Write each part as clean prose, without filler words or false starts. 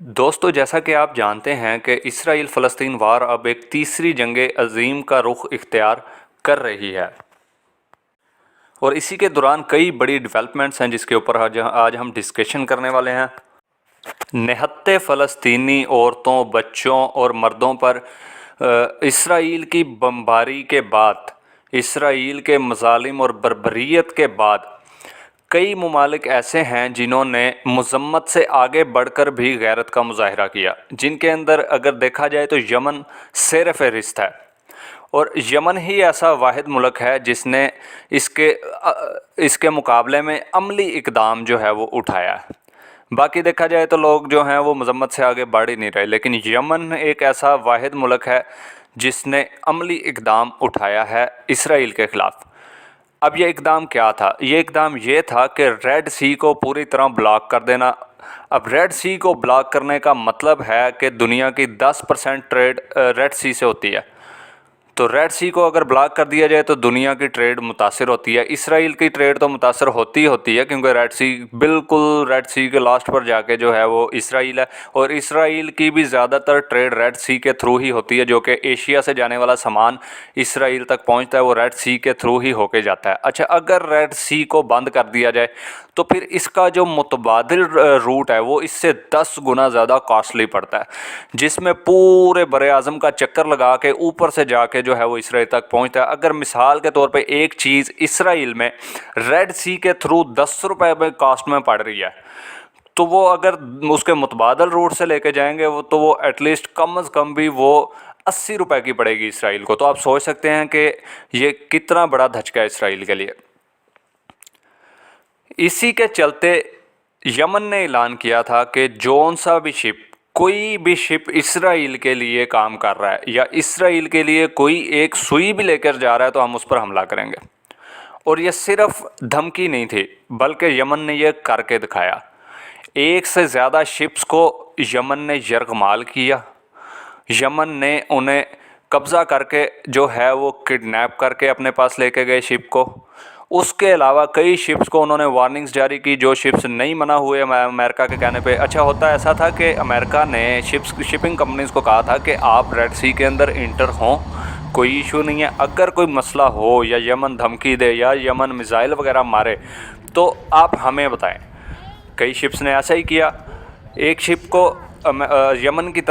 दोस्तों, जैसा कि आप जानते हैं कि इसराइल फ़लस्तीन वार अब एक तीसरी जंग अज़ीम का रुख इख्तियार कर रही है और इसी के दौरान कई बड़ी डेवलपमेंट्स हैं जिसके ऊपर आज हम डिस्कशन करने वाले हैं। निहत्ते फ़लस्तीनी औरतों, बच्चों और मर्दों पर इसराइल की बमबारी के बाद, इसराइल के मज़ालिम और बर्बरियत के बाद कई ममालिक ऐसे हैं जिन्होंने मज़म्मत से आगे बढ़कर भी गैरत का मुजाहरा किया, जिनके अंदर अगर देखा जाए तो यमन सेर फ़हरिस्त है। और यमन ही ऐसा वाहिद मुल्क है जिसने इसके मुकाबले में अमली इक़दाम जो है वो उठाया है। बाकी देखा जाए तो लोग जो हैं वो मज़म्मत से आगे बढ़ ही नहीं रहे, लेकिन यमन एक ऐसा वाहिद मुल्क है जिसने अमली इक़दाम उठाया है इसराइल के ख़िलाफ़। अब ये इक़दाम क्या था? ये इक़दाम ये था कि रेड सी को पूरी तरह ब्लॉक कर देना। अब रेड सी को ब्लॉक करने का मतलब है कि दुनिया की 10% ट्रेड रेड सी से होती है। तो रेड सी को अगर ब्लॉक कर दिया जाए तो दुनिया की ट्रेड मुतासर होती है। इसराइल की ट्रेड तो मुतासर होती ही होती है, क्योंकि रेड सी के लास्ट पर जाके जो है वो इसराइल है, और इसराइल की भी ज़्यादातर ट्रेड रेड सी के थ्रू ही होती है। जो कि एशिया से जाने वाला सामान इसराइल तक पहुंचता है वो रेड सी के थ्रू ही होके जाता है। अच्छा, अगर रेड सी को बंद कर दिया जाए तो फिर इसका जो मुतबादिल रूट है वो इससे 10 गुना ज़्यादा कॉस्टली पड़ता है, जिसमें पूरे बरे आज़म का चक्कर लगा के ऊपर से जाके जो है वो इसराइल तक पहुंचता है। अगर मिसाल के तौर पे एक चीज़ इसराइल में रेड सी के थ्रू 10 रुपए में कॉस्ट में पड़ रही है, तो वो अगर उसके मुतबादल रूट से लेके जाएंगे तो वो एटलीस्ट कम अज़ कम भी वो 80 रुपए की पड़ेगी इसराइल को। तो आप सोच सकते हैं कि ये कितना बड़ा धचका है इसराइल के लिए। इसी के चलते यमन ने ऐलान किया था कि कोई भी शिप इसराइल के लिए काम कर रहा है या इसराइल के लिए कोई एक सुई भी लेकर जा रहा है तो हम उस पर हमला करेंगे। और ये सिर्फ धमकी नहीं थी, बल्कि यमन ने यह करके दिखाया। एक से ज़्यादा शिप्स को यमन ने यरगमाल किया। यमन ने उन्हें कब्ज़ा करके जो है वो किडनैप करके अपने पास लेके गए शिप को। उसके अलावा कई शिप्स को उन्होंने वार्निंग्स जारी की, जो शिप्स नहीं मना हुए अमेरिका के कहने पे। अच्छा, होता ऐसा था कि अमेरिका ने शिपिंग कंपनीज़ को कहा था कि आप रेड सी के अंदर इंटर हों, कोई इशू नहीं है। अगर कोई मसला हो या यमन धमकी दे या यमन मिसाइल वगैरह मारे तो आप हमें बताएं। कई शिप्स ने ऐसा ही किया। एक शिप को यमन की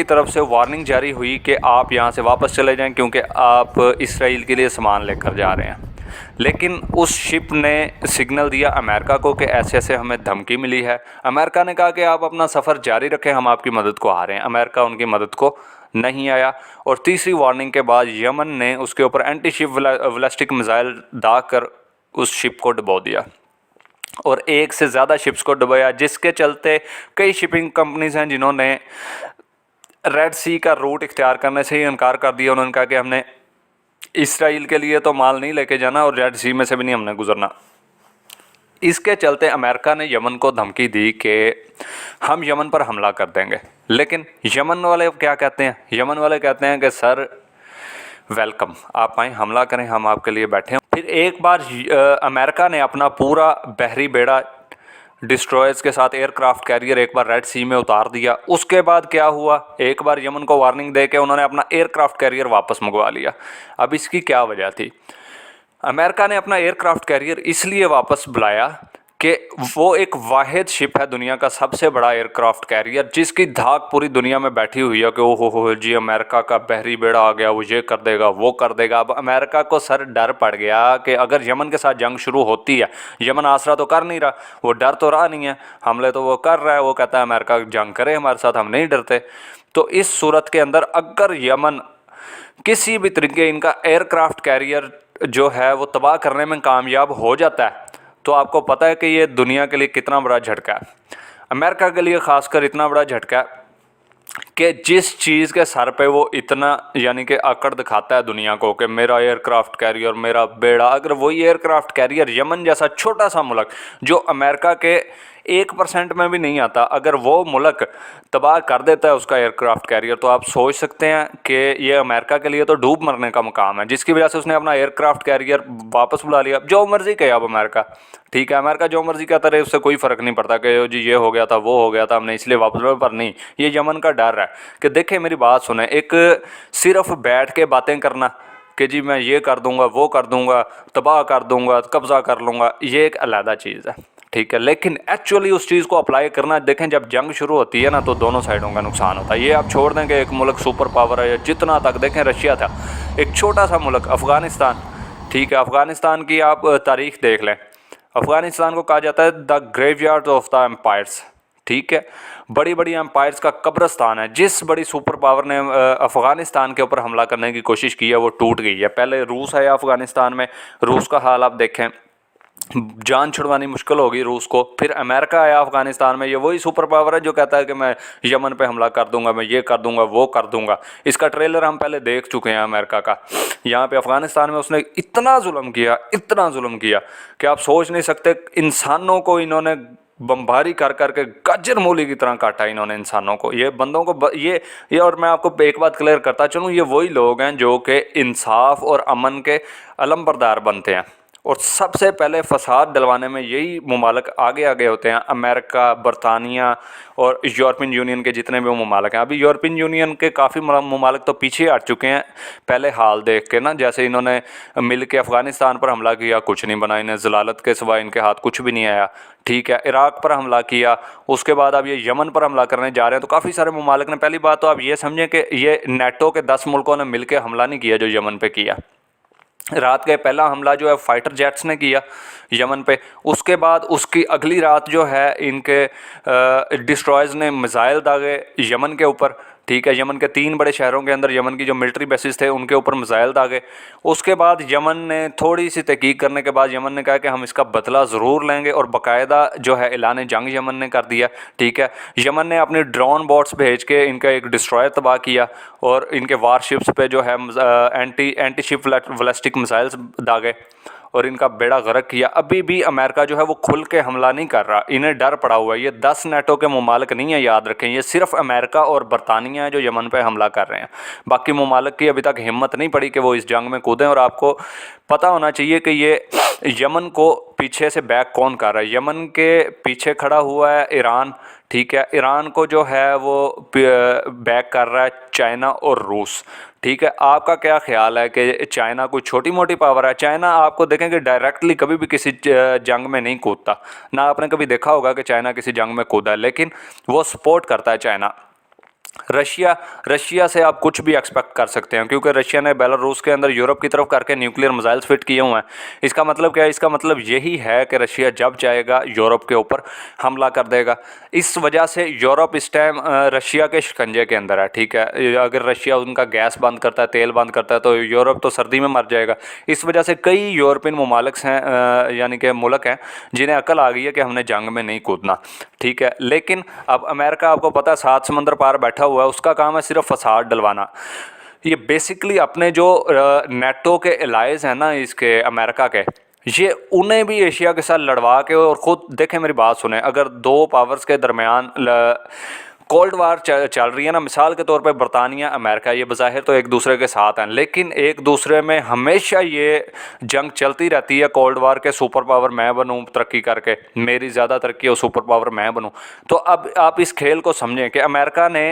तरफ से वार्निंग जारी हुई कि आप यहाँ से वापस चले जाएं, क्योंकि आप इसराइल के लिए सामान लेकर जा रहे हैं। लेकिन उस शिप ने सिग्नल दिया अमेरिका को कि ऐसे ऐसे हमें धमकी मिली है। अमेरिका ने कहा कि आप अपना सफ़र जारी रखें, हम आपकी मदद को आ रहे हैं। अमेरिका उनकी मदद को नहीं आया, और तीसरी वार्निंग के बाद यमन ने उसके ऊपर एंटी शिप बैलिस्टिक मिसाइल दाग कर उस शिप को डुबो दिया और एक से ज़्यादा शिप्स को डुबाया, जिसके चलते कई शिपिंग कंपनीज हैं जिन्होंने रेड सी का रूट इख्तियार करने से ही इनकार कर दिया। उन्होंने कहा कि हमने इसराइल के लिए तो माल नहीं लेके जाना और रेड सी में से भी नहीं हमने गुजरना। इसके चलते अमेरिका ने यमन को धमकी दी कि हम यमन पर हमला कर देंगे। लेकिन यमन वाले क्या कहते हैं? यमन वाले कहते हैं कि सर वेलकम, आप आएँ, हमला करें, हम आपके लिए बैठे हैं। फिर एक बार अमेरिका ने अपना पूरा बहरी बेड़ा डिस्ट्रॉयर्स के साथ एयरक्राफ्ट कैरियर एक बार रेड सी में उतार दिया। उसके बाद क्या हुआ? एक बार यमन को वार्निंग दे के उन्होंने अपना एयरक्राफ्ट कैरियर वापस मंगवा लिया। अब इसकी क्या वजह थी? अमेरिका ने अपना एयरक्राफ्ट कैरियर इसलिए वापस बुलाया कि वो एक वाहिद शिप है दुनिया का सबसे बड़ा एयरक्राफ्ट कैरियर, जिसकी धाक पूरी दुनिया में बैठी हुई है कि ओहो जी अमेरिका का बहरी बेड़ा आ गया, वो ये कर देगा वो कर देगा। अब अमेरिका को सर डर पड़ गया कि अगर यमन के साथ जंग शुरू होती है, यमन आसरा तो कर नहीं रहा, वो डर तो रहा नहीं है, हमले तो वो कर रहा है, वो कहता है अमेरिका जंग करे हमारे साथ, हम नहीं डरते। तो इस सूरत के अंदर अगर यमन किसी भी तरीके इनका एयरक्राफ्ट कैरियर जो है वो तबाह करने में कामयाब हो जाता है, तो आपको पता है कि ये दुनिया के लिए कितना बड़ा झटका है। अमेरिका के लिए ख़ासकर इतना बड़ा झटका है कि जिस चीज़ के सर पे वो इतना यानी कि आकड़ दिखाता है दुनिया को कि मेरा एयरक्राफ्ट कैरियर, मेरा बेड़ा, अगर वही एयरक्राफ्ट कैरियर यमन जैसा छोटा सा मुल्क जो अमेरिका के 1% में भी नहीं आता। अगर वो मुल्क तबाह कर देता है उसका एयरक्राफ्ट कैरियर, तो आप सोच सकते हैं कि ये अमेरिका के लिए तो डूब मरने का मुकाम है, जिसकी वजह से उसने अपना एयरक्राफ्ट कैरियर वापस बुला लिया। जो मर्जी कहे अब अमेरिका, ठीक है, अमेरिका जो मर्जी कहता रहे, उससे कोई फ़र्क नहीं पड़ता कि जी ये हो गया था, वो हो गया था, हमने इसलिए वापस बुलाया। पर नहीं, ये यमन का डर है कि देखें, मेरी बात सुने, एक सिर्फ बैठ के बातें करना कि जी मैं ये कर दूंगा, वो कर दूंगा, तबाह कर दूंगा, कब्ज़ा कर लूँगा, ये एक अलग चीज़ है, ठीक है। लेकिन एक्चुअली उस चीज़ को अप्लाई करना, देखें जब जंग शुरू होती है ना, तो दोनों साइडों का नुकसान होता है। ये आप छोड़ दें कि एक मुल्क सुपर पावर है, जितना तक देखें रशिया था एक छोटा सा मुल्क, अफ़गानिस्तान, ठीक है, अफ़गानिस्तान की आप तारीख़ देख लें। अफ़गानिस्तान को कहा जाता है the graveyard of the empires, ठीक है, बड़ी बड़ी एम्पायर्स का कब्रस्तान है। जिस बड़ी सुपर पावर ने अफ़गानिस्तान के ऊपर हमला करने की कोशिश की है वो टूट गई है। पहले रूस आया अफ़गानिस्तान में, रूस का हाल आप देखें, जान छुड़वानी मुश्किल होगी रूस को। फिर अमेरिका आया अफ़गानिस्तान में, ये वही सुपर पावर है जो कहता है कि मैं यमन पे हमला कर दूंगा, मैं ये कर दूंगा, वो कर दूंगा। इसका ट्रेलर हम पहले देख चुके हैं अमेरिका का। यहाँ पे अफ़गानिस्तान में उसने इतना जुल्म किया, इतना जुल्म किया कि आप सोच नहीं सकते। इंसानों को इन्होंने बमबारी कर करके गाजर मूली की तरह काटा इन्होंने इंसानों को, ये बंदों को ये और मैं आपको एक बात क्लियर करता चलूँ, ये वही लोग हैं जो कि इंसाफ और अमन के अलमबरदार बनते हैं, और सबसे पहले फसाद डलवाने में यही ममालिक आगे आगे होते हैं। अमेरिका, बरतानिया और यूरोपियन यूनियन के जितने भी ममालिक हैं। अभी यूरोपियन यूनियन के काफ़ी ममालिक तो पीछे हट चुके हैं पहले हाल देख के ना, जैसे इन्होंने मिल के अफ़गानिस्तान पर हमला किया, कुछ नहीं बना इन्हें, ज़लालत के सिवा इनके हाथ कुछ भी नहीं आया, ठीक है। इराक़ पर हमला किया, उसके बाद अब ये यमन पर हमला करने जा रहे हैं। तो काफ़ी सारे ममालिक ने, पहली बात तो आप ये समझें कि ये नेटो के 10 मुल्कों ने मिल के हमला नहीं किया जो यमन पर किया। रात का पहला हमला जो है फाइटर जेट्स ने किया यमन पे, उसके बाद उसकी अगली रात जो है इनके डिस्ट्रॉयर्स ने मिसाइल दागे यमन के ऊपर, ठीक है। यमन के 3 बड़े शहरों के अंदर यमन की जो मिलिट्री बेसिस थे उनके ऊपर मिसाइल दागे। उसके बाद यमन ने थोड़ी सी तहकीक करने के बाद यमन ने कहा कि हम इसका बदला ज़रूर लेंगे, और बाकायदा जो है ऐलान जंग यमन ने कर दिया, ठीक है। यमन ने अपने ड्रोन बोट्स भेज के इनका एक डिस्ट्रॉयर तबाह किया, और इनके वारशिप्स पे जो है एंटी शिप बैलिस्टिक मिसाइल्स दागे और इनका बेड़ा गर्क किया। अभी भी अमेरिका जो है वो खुल के हमला नहीं कर रहा, इन्हें डर पड़ा हुआ है। ये 10 नेटो के ममालिक नहीं है, याद रखें, ये सिर्फ अमेरिका और बरतानिया है जो यमन पे हमला कर रहे हैं। बाकी ममालिक की अभी तक हिम्मत नहीं पड़ी कि वो इस जंग में कूदें। और आपको पता होना चाहिए कि ये यमन को पीछे से बैक कौन कर रहा है। यमन के पीछे खड़ा हुआ है ईरान, ठीक है। ईरान को जो है वो बैक कर रहा है चाइना और रूस, ठीक है। आपका क्या ख्याल है कि चाइना कोई छोटी मोटी पावर है? चाइना आपको देखें कि डायरेक्टली कभी भी किसी जंग में नहीं कूदता, ना आपने कभी देखा होगा कि चाइना किसी जंग में कूदा है, लेकिन वो सपोर्ट करता है चाइना। रशिया से आप कुछ भी एक्सपेक्ट कर सकते हैं, क्योंकि रशिया ने बेलारूस के अंदर यूरोप की तरफ करके न्यूक्लियर मिसाइल्स फिट किए हुए हैं। इसका मतलब क्या है? इसका मतलब यही है कि रशिया जब चाहेगा यूरोप के ऊपर हमला कर देगा। इस वजह से यूरोप इस टाइम रशिया के शिकंजे के अंदर है, ठीक है। अगर रशिया उनका गैस बंद करता है, तेल बंद करता है, तो यूरोप तो सर्दी में मर जाएगा। इस वजह से कई यूरोपियन ममालिक हैं, यानी कि मुल्क हैं, जिन्हें अकल आ गई है कि हमने जंग में नहीं कूदना, ठीक है। लेकिन अब अमेरिका आपको पता है 7 समंदर पार बैठा हुआ है, उसका काम है सिर्फ फसाद डलवाना। ये बेसिकली अपने जो नेटो के एलाइज हैं ना, इसके अमेरिका के, ये उन्हें भी एशिया के साथ लड़वा के, और ख़ुद देखें, मेरी बात सुने, अगर 2 पावर्स के दरमियान कोल्ड वार चल रही है ना, मिसाल के तौर पे बरतानिया अमेरिका, ये बज़ाहिर तो एक दूसरे के साथ हैं, लेकिन एक दूसरे में हमेशा ये जंग चलती रहती है। कोल्ड वार के सुपर पावर मैं बनूं तरक्की करके, मेरी ज़्यादा तरक्की हो, सुपर पावर मैं बनूं। तो अब आप इस खेल को समझें कि अमेरिका ने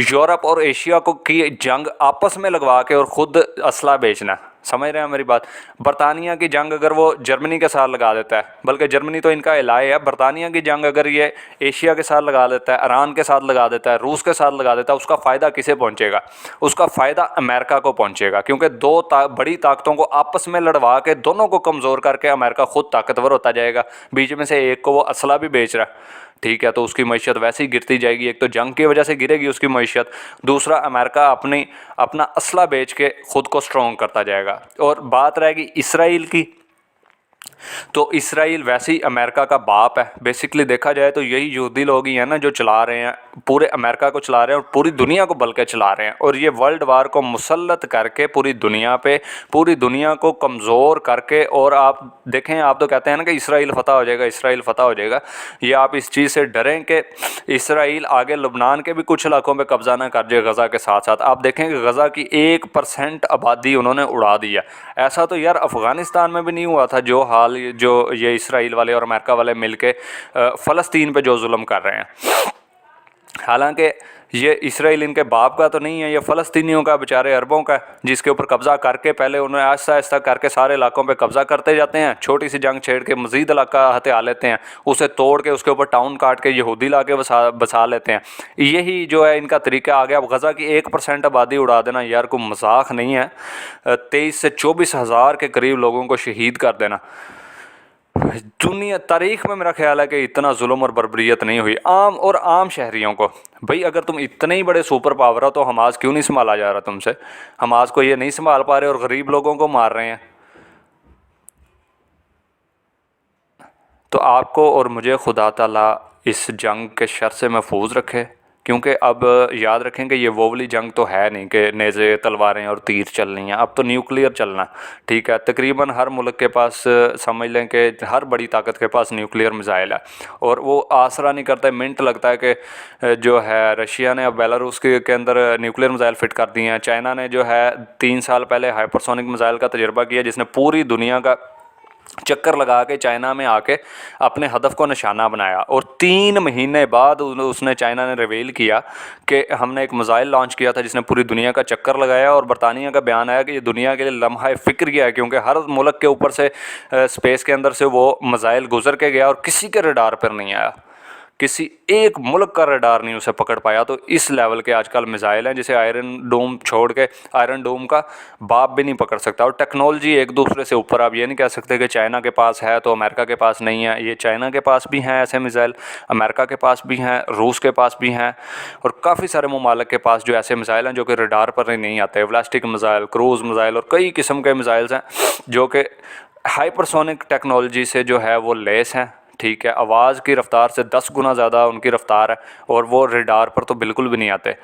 यूरोप और एशिया को की जंग आपस में लगवा के और ख़ुद असला बेचना, समझ रहे हैं मेरी बात। बरतानिया की जंग अगर वो जर्मनी के साथ लगा देता है, बल्कि जर्मनी तो इनका एलाय है, बरतानिया की जंग अगर ये एशिया के साथ लगा देता है, ईरान के साथ लगा देता है, रूस के साथ लगा देता है, उसका फ़ायदा किसे पहुंचेगा? उसका फ़ायदा अमेरिका को पहुंचेगा, क्योंकि 2 बड़ी ताकतों को आपस में लड़वा के दोनों को कमज़ोर करके अमेरिका खुद ताकतवर होता जाएगा। बीच में से एक को वो असला भी बेच रहा है, ठीक है, तो उसकी मईशत वैसे ही गिरती जाएगी। एक तो जंग की वजह से गिरेगी उसकी मईशत, दूसरा अमेरिका अपना असला बेच के ख़ुद को स्ट्रॉन्ग करता जाएगा। और बात रहेगी इसराइल की, तो इसराइल वैसे ही अमेरिका का बाप है। बेसिकली देखा जाए तो यही यहूदी लोग ही हैं ना जो चला रहे हैं, पूरे अमेरिका को चला रहे हैं और पूरी दुनिया को बल्कि चला रहे हैं। और ये वर्ल्ड वार को मुसल्लत करके पूरी दुनिया पे, पूरी दुनिया को कमज़ोर करके, और आप देखें, आप तो कहते हैं ना कि इसराइल फतह हो जाएगा, इसराइल फतह हो जाएगा। ये आप इस चीज़ से डरें कि इसराइल आगे लबनान के भी कुछ इलाकों में कब्जा ना कर जाए गज़ा के साथ साथ। आप देखें कि गज़ा की 1% आबादी उन्होंने उड़ा दिया। ऐसा तो यार अफ़गानिस्तान में भी नहीं हुआ था जो हाल जो ये इसराइल वाले और अमेरिका वाले मिलके फ़लस्तीन पे जो जुल्म कर रहे हैं। हालांकि ये इसराइल इनके बाप का तो नहीं है, ये फ़लस्तीनियों का, बेचारे अरबों का, जिसके ऊपर कब्ज़ा करके पहले उन्होंने आहिस्ता आहिस्ता करके सारे इलाकों पे कब्ज़ा करते जाते हैं, छोटी सी जंग छेड़ के मज़ीद इलाका हथिया लेते हैं, उसे तोड़ के उसके ऊपर टाउन काट के यहूदी ला के बसा लेते हैं। यही जो है इनका तरीका आ गया। अब गज़ा की 1% आबादी उड़ा देना यार कोई मजाक नहीं है। 23 से 24 हज़ार के करीब लोगों को शहीद कर देना, दुनिया तारीख में मेरा ख्याल है कि इतना जुल्म और बर्बरियत नहीं हुई आम शहरियों को। भाई अगर तुम इतने ही बड़े सुपर पावर हो तो हमास क्यों नहीं संभाला जा रहा तुमसे? हमास को ये नहीं संभाल पा रहे और गरीब लोगों को मार रहे हैं। तो आपको और मुझे खुदा ताला इस जंग के शर से महफूज रखे, क्योंकि अब याद रखें कि ये वो वाली जंग तो है नहीं कि नेज़े तलवारें और तीर चलनी हैं। अब तो न्यूक्लियर चलना, ठीक है। तकरीबन हर मुल्क के पास, समझ लें कि हर बड़ी ताकत के पास न्यूक्लियर मिसाइल है, और वो आसरा नहीं करता है, मिनट लगता है कि जो है रशिया ने अब बेलारूस के अंदर न्यूक्लियर मिसाइल फिट कर दिए हैं। चाइना ने जो है 3 साल पहले हाइपरसोनिक मिसाइल का तजर्बा किया, जिसने पूरी दुनिया का चक्कर लगा के चाइना में आके अपने हदफ को निशाना बनाया। और 3 महीने बाद उसने, चाइना ने रिवील किया कि हमने एक मिसाइल लॉन्च किया था जिसने पूरी दुनिया का चक्कर लगाया। और बरतानिया का बयान आया कि ये दुनिया के लिए लम्हा फ़िक्र किया है, क्योंकि हर मुल्क के ऊपर से स्पेस के अंदर से वो मिसाइल गुजर के गया और किसी के रडार पर नहीं आया, किसी एक मुल्क का रडार नहीं उसे पकड़ पाया। तो इस लेवल के आजकल मिसाइल हैं जिसे आयरन डोम छोड़ के आयरन डोम का बाप भी नहीं पकड़ सकता। और टेक्नोलॉजी एक दूसरे से ऊपर, आप ये नहीं कह सकते कि चाइना के पास है तो अमेरिका के पास नहीं है। ये चाइना के पास भी हैं ऐसे मिसाइल, अमेरिका के पास भी हैं, रूस के पास भी हैं, और काफ़ी सारे ममालिक के पास जो ऐसे मिसाइल हैं जो कि रडार पर नहीं आते। ब्लास्टिक मिसाइल, क्रूज़ मिसाइल और कई किस्म के मिसाइल्स हैं जो कि हाइपरसोनिक टेक्नोलॉजी से जो है वो लेस हैं, ठीक है। आवाज़ की रफ़्तार से 10 गुना ज़्यादा उनकी रफ़्तार है, और वो रडार पर तो बिल्कुल भी नहीं आते।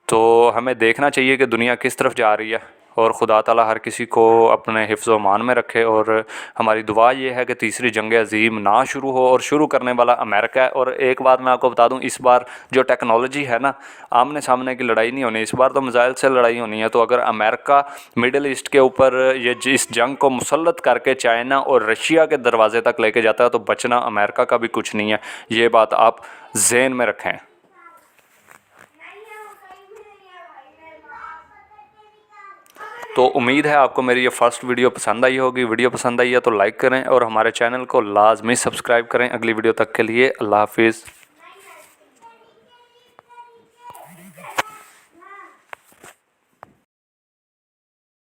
तो हमें देखना चाहिए कि दुनिया किस तरफ जा रही है, और खुदा ताला हर किसी को अपने हिफ्ज़ व मान में रखे। और हमारी दुआ ये है कि तीसरी जंग अज़ीम ना शुरू हो, और शुरू करने वाला अमेरिका है। और एक बात मैं आपको बता दूं, इस बार जो टेक्नोलॉजी है ना, आमने सामने की लड़ाई नहीं होनी, इस बार तो मिसाइल से लड़ाई होनी है। तो अगर अमेरिका मिडल ईस्ट के ऊपर ये इस जंग को मुसल्लत करके चाइना और रशिया के दरवाजे तक लेके जाता है तो बचना अमेरिका का भी कुछ नहीं है। ये बात आप ज़हन में रखें। तो उम्मीद है आपको मेरी ये फर्स्ट वीडियो पसंद आई होगी। वीडियो पसंद आई है तो लाइक करें और हमारे चैनल को लाजमी सब्सक्राइब करें। अगली वीडियो तक के लिए अल्लाह हाफिज़।